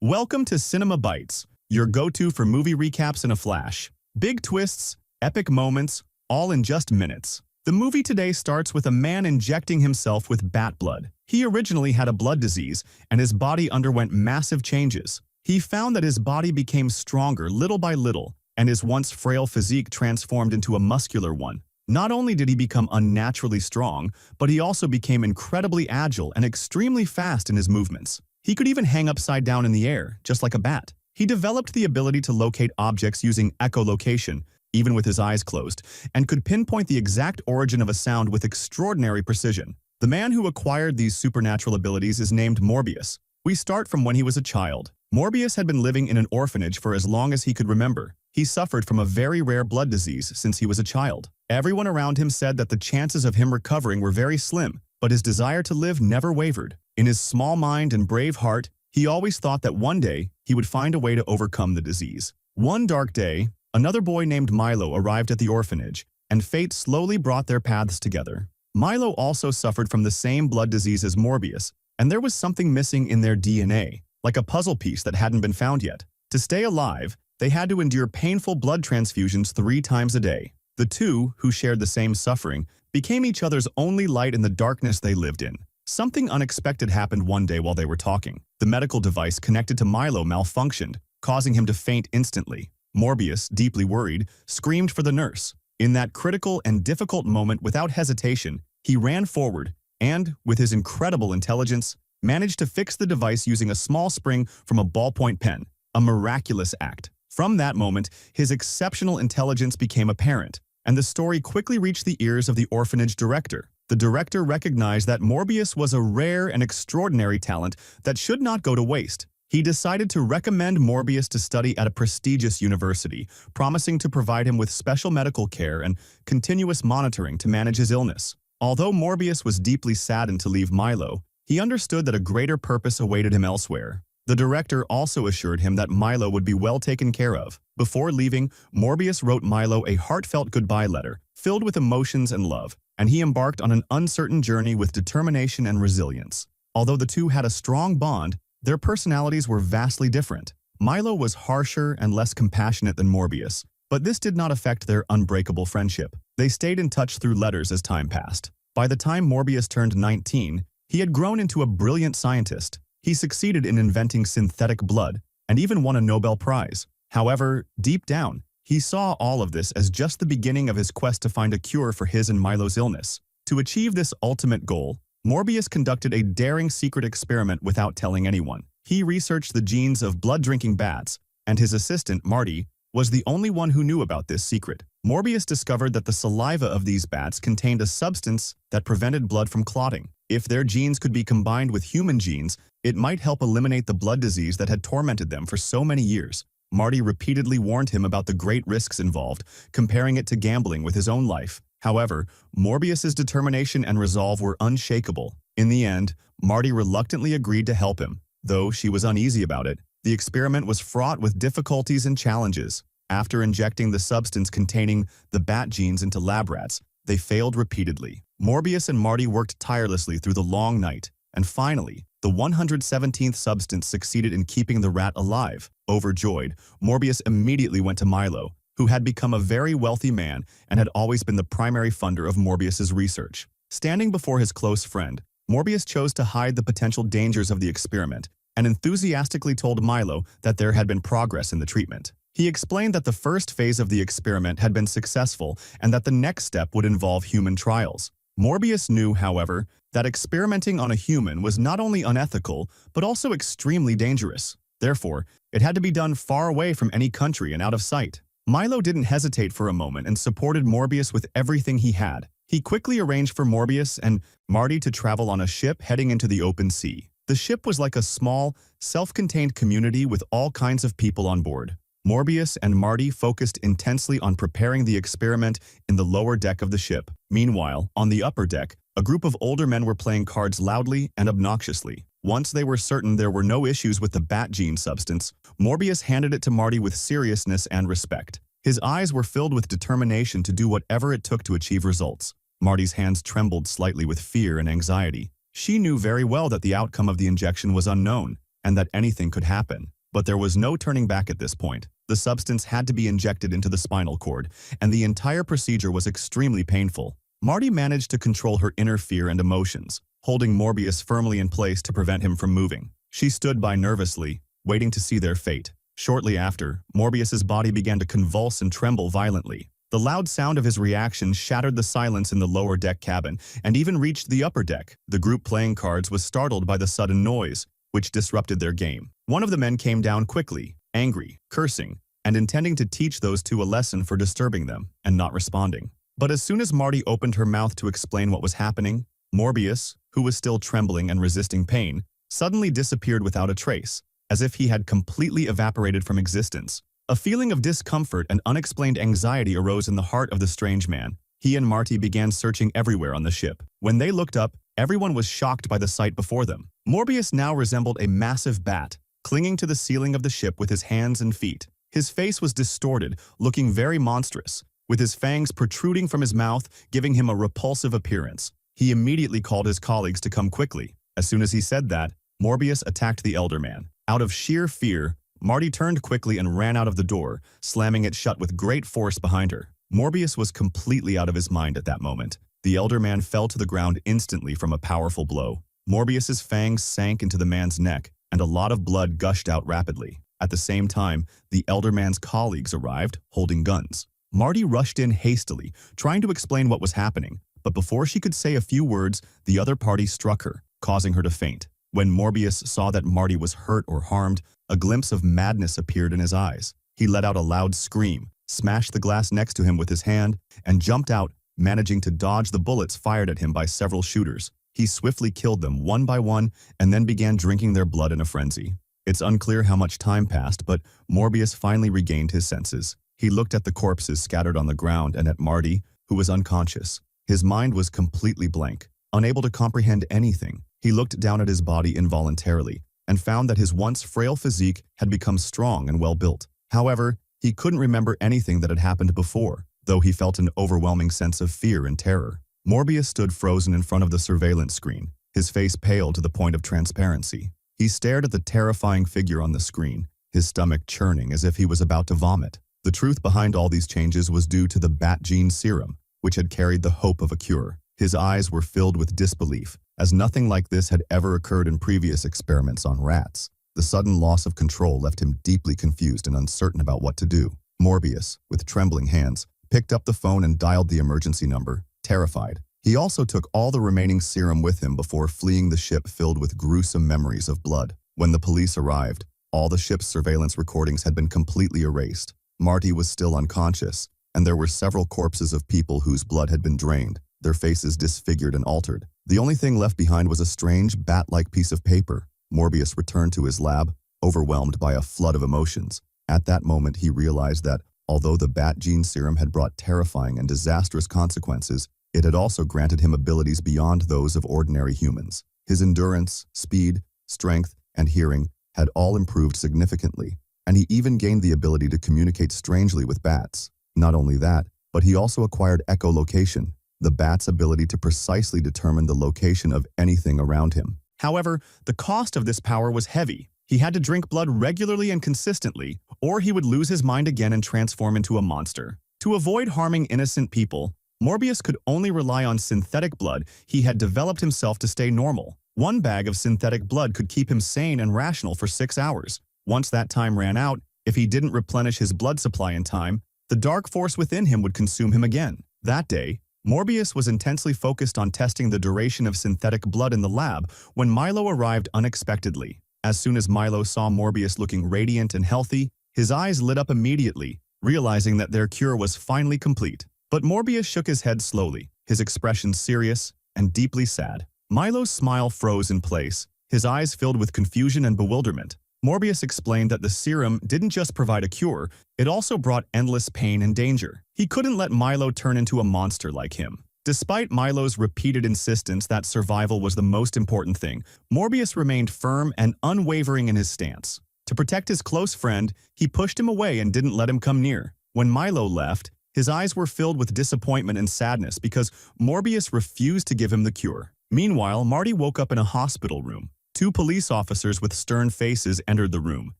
Welcome to Cinema Bites, your go-to for movie recaps in a flash. Big twists, epic moments, all in just minutes. The movie today starts with a man injecting himself with bat blood. He originally had a blood disease, and his body underwent massive changes. He found that his body became stronger little by little, and his once frail physique transformed into a muscular one. Not only did he become unnaturally strong, but he also became incredibly agile and extremely fast in his movements. He could even hang upside down in the air, just like a bat. He developed the ability to locate objects using echolocation, even with his eyes closed, and could pinpoint the exact origin of a sound with extraordinary precision. The man who acquired these supernatural abilities is named Morbius. We start from when he was a child. Morbius had been living in an orphanage for as long as he could remember. He suffered from a very rare blood disease since he was a child. Everyone around him said that the chances of him recovering were very slim, but his desire to live never wavered. In his small mind and brave heart, he always thought that one day he would find a way to overcome the disease. One dark day, another boy named Milo arrived at the orphanage, and fate slowly brought their paths together. Milo also suffered from the same blood disease as Morbius, and there was something missing in their DNA, like a puzzle piece that hadn't been found yet. To stay alive, they had to endure painful blood transfusions 3 times a day. The two, who shared the same suffering, became each other's only light in the darkness they lived in. Something unexpected happened one day while they were talking. The medical device connected to Milo malfunctioned, causing him to faint instantly. Morbius, deeply worried, screamed for the nurse. In that critical and difficult moment, without hesitation, he ran forward and, with his incredible intelligence, managed to fix the device using a small spring from a ballpoint pen. A miraculous act. From that moment, his exceptional intelligence became apparent, and the story quickly reached the ears of the orphanage director. The director recognized that Morbius was a rare and extraordinary talent that should not go to waste. He decided to recommend Morbius to study at a prestigious university, promising to provide him with special medical care and continuous monitoring to manage his illness. Although Morbius was deeply saddened to leave Milo, he understood that a greater purpose awaited him elsewhere. The director also assured him that Milo would be well taken care of. Before leaving, Morbius wrote Milo a heartfelt goodbye letter, filled with emotions and love, and he embarked on an uncertain journey with determination and resilience. Although the two had a strong bond, their personalities were vastly different. Milo was harsher and less compassionate than Morbius, but this did not affect their unbreakable friendship. They stayed in touch through letters as time passed. By the time Morbius turned 19, he had grown into a brilliant scientist. He succeeded in inventing synthetic blood and even won a Nobel Prize. However, deep down, he saw all of this as just the beginning of his quest to find a cure for his and Milo's illness. To achieve this ultimate goal, Morbius conducted a daring secret experiment without telling anyone. He researched the genes of blood-drinking bats, and his assistant, Marty, was the only one who knew about this secret. Morbius discovered that the saliva of these bats contained a substance that prevented blood from clotting. If their genes could be combined with human genes, it might help eliminate the blood disease that had tormented them for so many years. Marty repeatedly warned him about the great risks involved, comparing it to gambling with his own life. However, Morbius's determination and resolve were unshakable. In the end, Marty reluctantly agreed to help him, though she was uneasy about it. The experiment was fraught with difficulties and challenges. After injecting the substance containing the bat genes into lab rats, they failed repeatedly. Morbius and Marty worked tirelessly through the long night, and finally, the 117th substance succeeded in keeping the rat alive. Overjoyed, Morbius immediately went to Milo, who had become a very wealthy man and had always been the primary funder of Morbius's research. Standing before his close friend, Morbius chose to hide the potential dangers of the experiment and enthusiastically told Milo that there had been progress in the treatment. He explained that the first phase of the experiment had been successful and that the next step would involve human trials. Morbius knew, however, that experimenting on a human was not only unethical, but also extremely dangerous. Therefore, it had to be done far away from any country and out of sight. Milo didn't hesitate for a moment and supported Morbius with everything he had. He quickly arranged for Morbius and Marty to travel on a ship heading into the open sea. The ship was like a small, self-contained community with all kinds of people on board. Morbius and Marty focused intensely on preparing the experiment in the lower deck of the ship. Meanwhile, on the upper deck, a group of older men were playing cards loudly and obnoxiously. Once they were certain there were no issues with the bat gene substance, Morbius handed it to Marty with seriousness and respect. His eyes were filled with determination to do whatever it took to achieve results. Marty's hands trembled slightly with fear and anxiety. She knew very well that the outcome of the injection was unknown, and that anything could happen. But there was no turning back at this point. The substance had to be injected into the spinal cord, and the entire procedure was extremely painful. Marty managed to control her inner fear and emotions, holding Morbius firmly in place to prevent him from moving. She stood by nervously, waiting to see their fate. Shortly after, Morbius's body began to convulse and tremble violently. The loud sound of his reaction shattered the silence in the lower deck cabin and even reached the upper deck. The group playing cards was startled by the sudden noise, which disrupted their game. One of the men came down quickly, angry, cursing, and intending to teach those two a lesson for disturbing them and not responding. But as soon as Marty opened her mouth to explain what was happening, Morbius, who was still trembling and resisting pain, suddenly disappeared without a trace, as if he had completely evaporated from existence. A feeling of discomfort and unexplained anxiety arose in the heart of the strange man. He and Marty began searching everywhere on the ship. When they looked up, everyone was shocked by the sight before them. Morbius now resembled a massive bat, clinging to the ceiling of the ship with his hands and feet. His face was distorted, looking very monstrous, with his fangs protruding from his mouth, giving him a repulsive appearance. He immediately called his colleagues to come quickly. As soon as he said that, Morbius attacked the elder man. Out of sheer fear, Marty turned quickly and ran out of the door, slamming it shut with great force behind her. Morbius was completely out of his mind at that moment. The elder man fell to the ground instantly from a powerful blow. Morbius's fangs sank into the man's neck, and a lot of blood gushed out rapidly. At the same time, the elder man's colleagues arrived, holding guns. Marty rushed in hastily, trying to explain what was happening, but before she could say a few words, the other party struck her, causing her to faint. When Morbius saw that Marty was hurt or harmed, a glimpse of madness appeared in his eyes. He let out a loud scream, smashed the glass next to him with his hand, and jumped out, managing to dodge the bullets fired at him by several shooters. He swiftly killed them one by one and then began drinking their blood in a frenzy. It's unclear how much time passed, but Morbius finally regained his senses. He looked at the corpses scattered on the ground and at Marty, who was unconscious. His mind was completely blank, unable to comprehend anything. He looked down at his body involuntarily and found that his once frail physique had become strong and well-built. However, he couldn't remember anything that had happened before, though he felt an overwhelming sense of fear and terror. Morbius stood frozen in front of the surveillance screen, his face pale to the point of transparency. He stared at the terrifying figure on the screen, his stomach churning as if he was about to vomit. The truth behind all these changes was due to the bat gene serum, which had carried the hope of a cure. His eyes were filled with disbelief, as nothing like this had ever occurred in previous experiments on rats. The sudden loss of control left him deeply confused and uncertain about what to do. Morbius, with trembling hands, picked up the phone and dialed the emergency number, terrified. He also took all the remaining serum with him before fleeing the ship filled with gruesome memories of blood. When the police arrived, all the ship's surveillance recordings had been completely erased. Marty was still unconscious, and there were several corpses of people whose blood had been drained, their faces disfigured and altered. The only thing left behind was a strange, bat-like piece of paper. Morbius returned to his lab, overwhelmed by a flood of emotions. At that moment, he realized that, although the bat gene serum had brought terrifying and disastrous consequences, it had also granted him abilities beyond those of ordinary humans. His endurance, speed, strength, and hearing had all improved significantly, and he even gained the ability to communicate strangely with bats. Not only that, but he also acquired echolocation, the bat's ability to precisely determine the location of anything around him. However, the cost of this power was heavy. He had to drink blood regularly and consistently, or he would lose his mind again and transform into a monster. To avoid harming innocent people, Morbius could only rely on synthetic blood he had developed himself to stay normal. One bag of synthetic blood could keep him sane and rational for 6 hours. Once that time ran out, if he didn't replenish his blood supply in time, the dark force within him would consume him again. That day, Morbius was intensely focused on testing the duration of synthetic blood in the lab when Milo arrived unexpectedly. As soon as Milo saw Morbius looking radiant and healthy, his eyes lit up immediately, realizing that their cure was finally complete. But Morbius shook his head slowly, his expression serious and deeply sad. Milo's smile froze in place, his eyes filled with confusion and bewilderment. Morbius explained that the serum didn't just provide a cure, it also brought endless pain and danger. He couldn't let Milo turn into a monster like him. Despite Milo's repeated insistence that survival was the most important thing, Morbius remained firm and unwavering in his stance. To protect his close friend, he pushed him away and didn't let him come near. When Milo left, his eyes were filled with disappointment and sadness because Morbius refused to give him the cure. Meanwhile, Marty woke up in a hospital room. Two police officers with stern faces entered the room,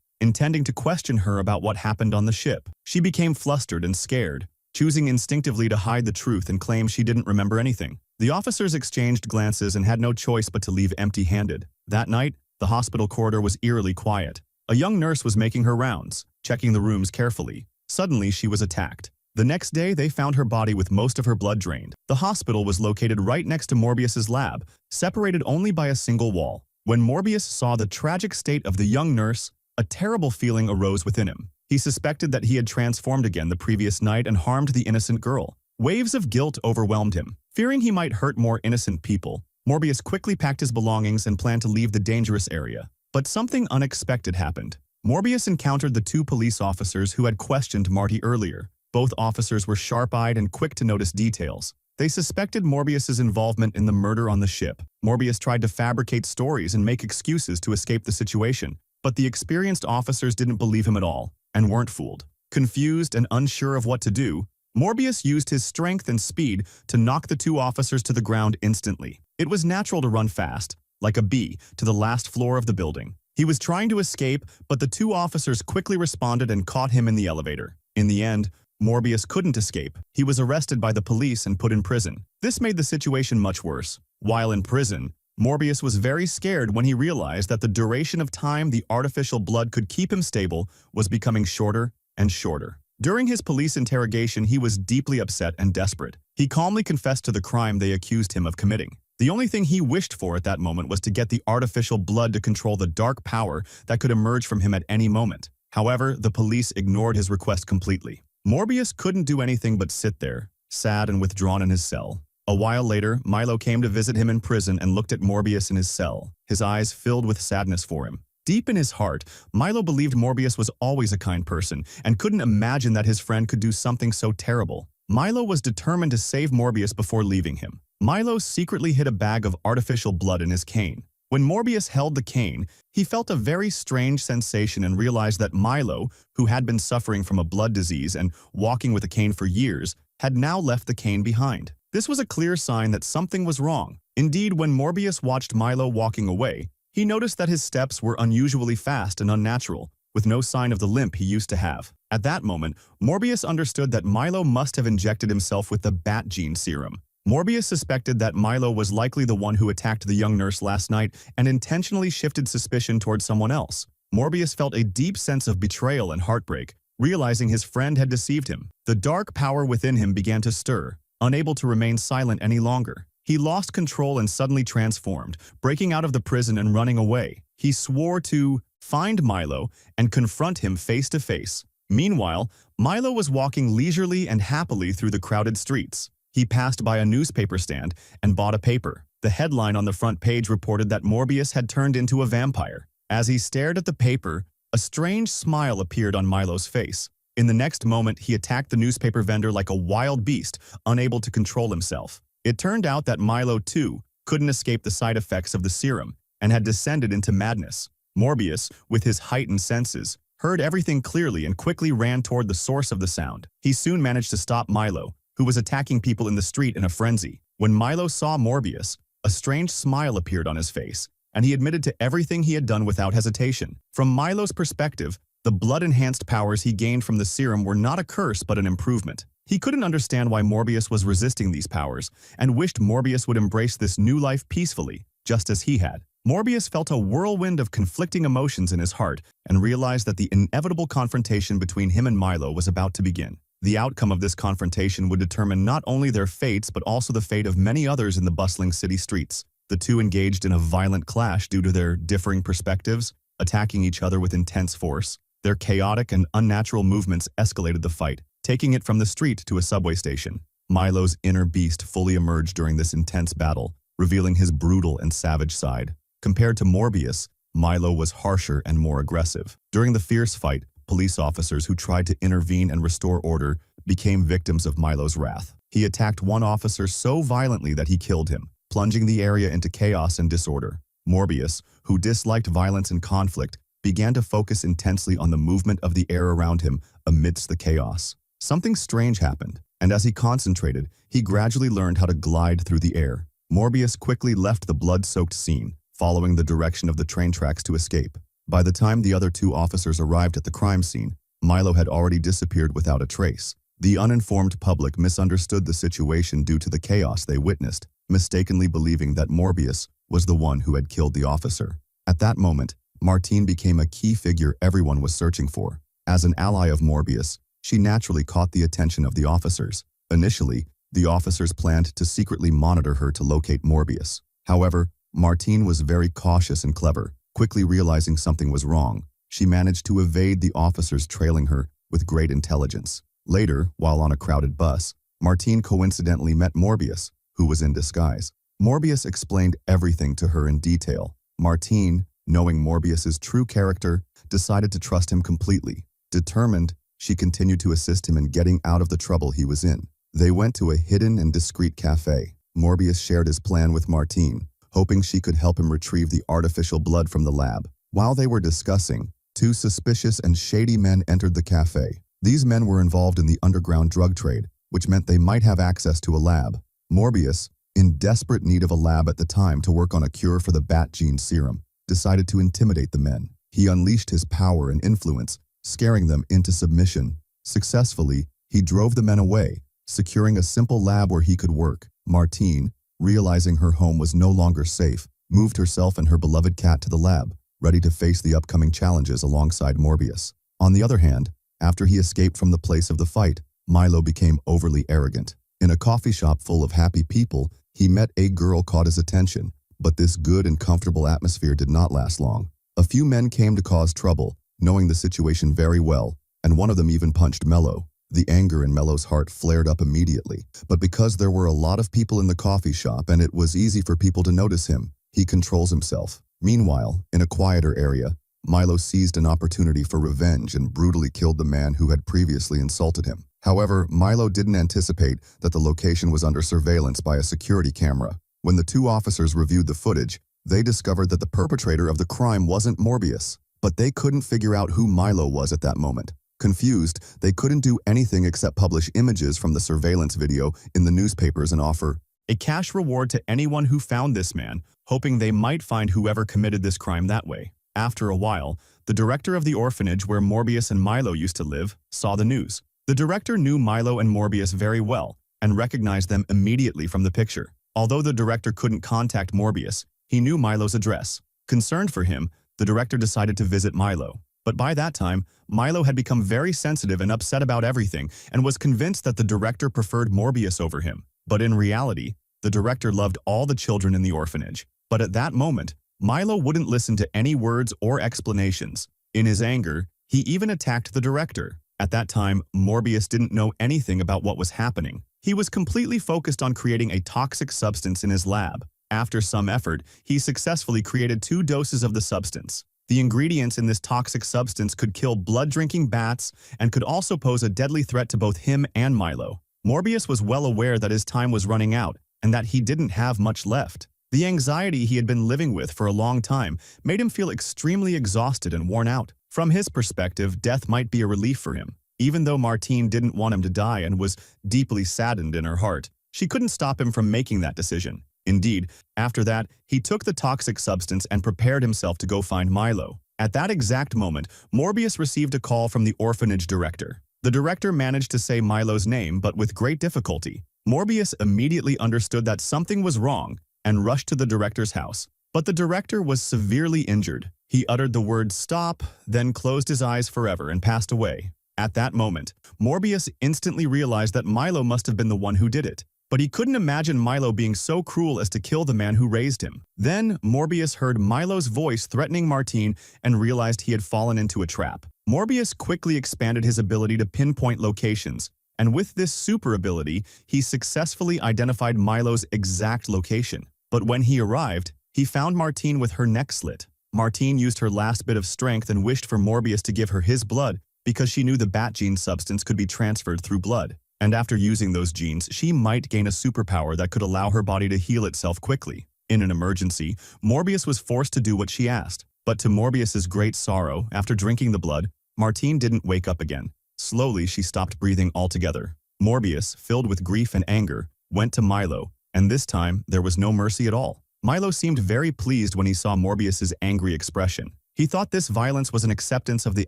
intending to question her about what happened on the ship. She became flustered and scared, choosing instinctively to hide the truth and claim she didn't remember anything. The officers exchanged glances and had no choice but to leave empty-handed. That night, the hospital corridor was eerily quiet. A young nurse was making her rounds, checking the rooms carefully. Suddenly, she was attacked. The next day, they found her body with most of her blood drained. The hospital was located right next to Morbius's lab, separated only by a single wall. When Morbius saw the tragic state of the young nurse, a terrible feeling arose within him. He suspected that he had transformed again the previous night and harmed the innocent girl. Waves of guilt overwhelmed him. Fearing he might hurt more innocent people, Morbius quickly packed his belongings and planned to leave the dangerous area. But something unexpected happened. Morbius encountered the two police officers who had questioned Marty earlier. Both officers were sharp-eyed and quick to notice details. They suspected Morbius's involvement in the murder on the ship. Morbius tried to fabricate stories and make excuses to escape the situation, but the experienced officers didn't believe him at all and weren't fooled. Confused and unsure of what to do, Morbius used his strength and speed to knock the two officers to the ground instantly. It was natural to run fast, like a bee, to the last floor of the building. He was trying to escape, but the two officers quickly responded and caught him in the elevator. In the end, Morbius couldn't escape. He was arrested by the police and put in prison. This made the situation much worse. While in prison, Morbius was very scared when he realized that the duration of time the artificial blood could keep him stable was becoming shorter and shorter. During his police interrogation, he was deeply upset and desperate. He calmly confessed to the crime they accused him of committing. The only thing he wished for at that moment was to get the artificial blood to control the dark power that could emerge from him at any moment. However, the police ignored his request completely. Morbius couldn't do anything but sit there, sad and withdrawn in his cell. A while later, Milo came to visit him in prison and looked at Morbius in his cell, his eyes filled with sadness for him. Deep in his heart, Milo believed Morbius was always a kind person and couldn't imagine that his friend could do something so terrible. Milo was determined to save Morbius before leaving him. Milo secretly hid a bag of artificial blood in his cane. When Morbius held the cane, he felt a very strange sensation and realized that Milo, who had been suffering from a blood disease and walking with a cane for years, had now left the cane behind. This was a clear sign that something was wrong. Indeed, when Morbius watched Milo walking away, he noticed that his steps were unusually fast and unnatural, with no sign of the limp he used to have. At that moment, Morbius understood that Milo must have injected himself with the bat gene serum. Morbius suspected that Milo was likely the one who attacked the young nurse last night and intentionally shifted suspicion towards someone else. Morbius felt a deep sense of betrayal and heartbreak, realizing his friend had deceived him. The dark power within him began to stir, unable to remain silent any longer. He lost control and suddenly transformed, breaking out of the prison and running away. He swore to find Milo and confront him face to face. Meanwhile, Milo was walking leisurely and happily through the crowded streets. He passed by a newspaper stand and bought a paper. The headline on the front page reported that Morbius had turned into a vampire. As he stared at the paper, a strange smile appeared on Milo's face. In the next moment, he attacked the newspaper vendor like a wild beast, unable to control himself. It turned out that Milo, too, couldn't escape the side effects of the serum and had descended into madness. Morbius, with his heightened senses, heard everything clearly and quickly ran toward the source of the sound. He soon managed to stop Milo, who was attacking people in the street in a frenzy. When Milo saw Morbius, a strange smile appeared on his face, and he admitted to everything he had done without hesitation. From Milo's perspective, the blood-enhanced powers he gained from the serum were not a curse but an improvement. He couldn't understand why Morbius was resisting these powers, and wished Morbius would embrace this new life peacefully, just as he had. Morbius felt a whirlwind of conflicting emotions in his heart and realized that the inevitable confrontation between him and Milo was about to begin. The outcome of this confrontation would determine not only their fates but also the fate of many others in the bustling city streets. The two engaged in a violent clash due to their differing perspectives, attacking each other with intense force. Their chaotic and unnatural movements escalated the fight, taking it from the street to a subway station. Milo's inner beast fully emerged during this intense battle, revealing his brutal and savage side. Compared to Morbius, Milo was harsher and more aggressive. During the fierce fight, police officers who tried to intervene and restore order became victims of Milo's wrath. He attacked one officer so violently that he killed him, plunging the area into chaos and disorder. Morbius, who disliked violence and conflict, began to focus intensely on the movement of the air around him amidst the chaos. Something strange happened, and as he concentrated, he gradually learned how to glide through the air. Morbius quickly left the blood-soaked scene, following the direction of the train tracks to escape. By the time the other two officers arrived at the crime scene, Milo had already disappeared without a trace. The uninformed public misunderstood the situation due to the chaos they witnessed, mistakenly believing that Morbius was the one who had killed the officer. At that moment, Martine became a key figure everyone was searching for. As an ally of Morbius, she naturally caught the attention of the officers. Initially, the officers planned to secretly monitor her to locate Morbius. However, Martine was very cautious and clever. Quickly realizing something was wrong, she managed to evade the officers trailing her with great intelligence. Later, while on a crowded bus, Martine coincidentally met Morbius, who was in disguise. Morbius explained everything to her in detail. Martine, knowing Morbius's true character, decided to trust him completely. Determined, she continued to assist him in getting out of the trouble he was in. They went to a hidden and discreet cafe. Morbius shared his plan with Martine, hoping she could help him retrieve the artificial blood from the lab. While they were discussing, two suspicious and shady men entered the cafe. These men were involved in the underground drug trade, which meant they might have access to a lab. Morbius, in desperate need of a lab at the time to work on a cure for the bat gene serum, decided to intimidate the men. He unleashed his power and influence, scaring them into submission. Successfully, he drove the men away, securing a simple lab where he could work. Martine, realizing her home was no longer safe, moved herself and her beloved cat to the lab, ready to face the upcoming challenges alongside Morbius. On the other hand, after he escaped from the place of the fight, Milo became overly arrogant. In a coffee shop full of happy people, he met a girl caught his attention, but this good and comfortable atmosphere did not last long. A few men came to cause trouble, knowing the situation very well, and one of them even punched Mello. The anger in Mello's heart flared up immediately, but because there were a lot of people in the coffee shop and it was easy for people to notice him, he controls himself. Meanwhile, in a quieter area, Milo seized an opportunity for revenge and brutally killed the man who had previously insulted him. However, Milo didn't anticipate that the location was under surveillance by a security camera. When the two officers reviewed the footage, they discovered that the perpetrator of the crime wasn't Morbius, but they couldn't figure out who Milo was at that moment. Confused, they couldn't do anything except publish images from the surveillance video in the newspapers and offer a cash reward to anyone who found this man, hoping they might find whoever committed this crime that way. After a while, the director of the orphanage where Morbius and Milo used to live saw the news. The director knew Milo and Morbius very well and recognized them immediately from the picture. Although the director couldn't contact Morbius, he knew Milo's address. Concerned for him, the director decided to visit Milo. But by that time, Milo had become very sensitive and upset about everything and was convinced that the director preferred Morbius over him. But in reality, the director loved all the children in the orphanage. But at that moment, Milo wouldn't listen to any words or explanations. In his anger, he even attacked the director. At that time, Morbius didn't know anything about what was happening. He was completely focused on creating a toxic substance in his lab. After some effort, he successfully created 2 doses of the substance. The ingredients in this toxic substance could kill blood-drinking bats and could also pose a deadly threat to both him and Milo. Morbius was well aware that his time was running out and that he didn't have much left. The anxiety he had been living with for a long time made him feel extremely exhausted and worn out. From his perspective, death might be a relief for him. Even though Martine didn't want him to die and was deeply saddened in her heart, she couldn't stop him from making that decision. Indeed, after that, he took the toxic substance and prepared himself to go find Milo. At that exact moment, Morbius received a call from the orphanage director. The director managed to say Milo's name, but with great difficulty. Morbius immediately understood that something was wrong and rushed to the director's house. But the director was severely injured. He uttered the word "stop," then closed his eyes forever and passed away. At that moment, Morbius instantly realized that Milo must have been the one who did it. But he couldn't imagine Milo being so cruel as to kill the man who raised him. Then, Morbius heard Milo's voice threatening Martine and realized he had fallen into a trap. Morbius quickly expanded his ability to pinpoint locations, and with this super ability, he successfully identified Milo's exact location. But when he arrived, he found Martine with her neck slit. Martine used her last bit of strength and wished for Morbius to give her his blood because she knew the bat gene substance could be transferred through blood. And after using those genes, she might gain a superpower that could allow her body to heal itself quickly. In an emergency, Morbius was forced to do what she asked. But to Morbius's great sorrow, after drinking the blood, Martine didn't wake up again. Slowly, she stopped breathing altogether. Morbius, filled with grief and anger, went to Milo, and this time, there was no mercy at all. Milo seemed very pleased when he saw Morbius's angry expression. He thought this violence was an acceptance of the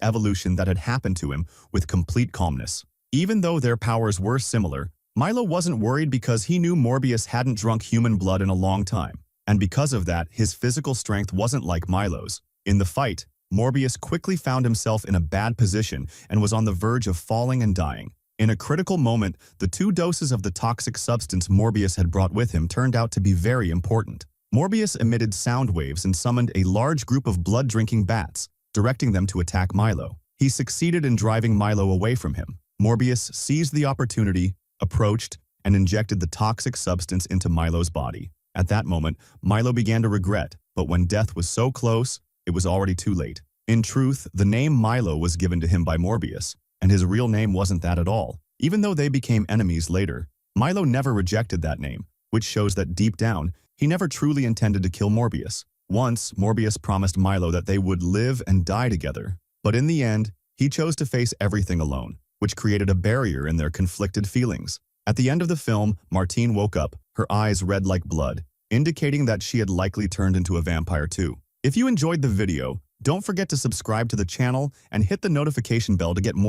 evolution that had happened to him with complete calmness. Even though their powers were similar, Milo wasn't worried because he knew Morbius hadn't drunk human blood in a long time. And because of that, his physical strength wasn't like Milo's. In the fight, Morbius quickly found himself in a bad position and was on the verge of falling and dying. In a critical moment, the 2 doses of the toxic substance Morbius had brought with him turned out to be very important. Morbius emitted sound waves and summoned a large group of blood-drinking bats, directing them to attack Milo. He succeeded in driving Milo away from him. Morbius seized the opportunity, approached, and injected the toxic substance into Milo's body. At that moment, Milo began to regret, but when death was so close, it was already too late. In truth, the name Milo was given to him by Morbius, and his real name wasn't that at all. Even though they became enemies later, Milo never rejected that name, which shows that deep down, he never truly intended to kill Morbius. Once, Morbius promised Milo that they would live and die together, but in the end, he chose to face everything alone, which created a barrier in their conflicted feelings. At the end of the film, Martine woke up, her eyes red like blood, indicating that she had likely turned into a vampire too. If you enjoyed the video, don't forget to subscribe to the channel and hit the notification bell to get more